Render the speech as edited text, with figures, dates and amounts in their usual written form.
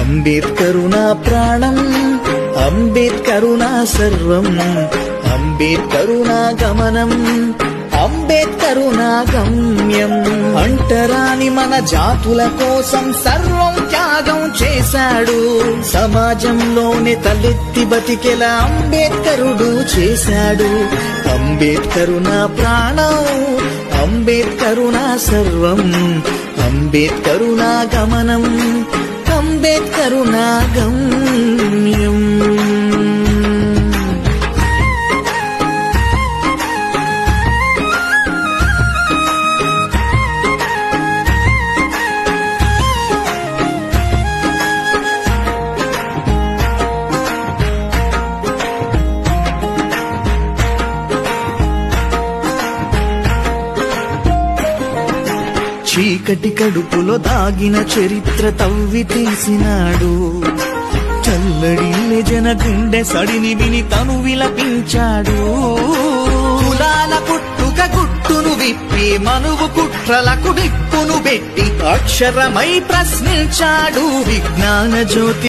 అంబేద్కరు నా ప్రాణం, అంబేద్కరు నా సర్వం, అంబేద్కరు నా గమనం, అంబేద్కరు నా గమ్యం. అంటరాని మన జాతుల కోసం సర్వం త్యాగం చేశాడు. సమాజంలోనే తలెత్తి బతికెలా అంబేద్కరుడు చేశాడు. అంబేద్కరు నా ప్రాణం, అంబేద్కరు నా సర్వం, అంబేద్కరు నా గమనం, అంబేద్కరు నా గమ్యం. చీకటి కడుపులో దాగిన చరిత్ర తవ్వి తీసినాడు. చల్లడిల్లె జన గుండె సడిని విని తను విలపించాడు. కులాల పుట్టుక గుట్టును విప్పి మనువు కుట్రలకు నిప్పును పెట్టి అక్షరమై ప్రశ్నించాడు. విజ్ఞాన జ్యోతి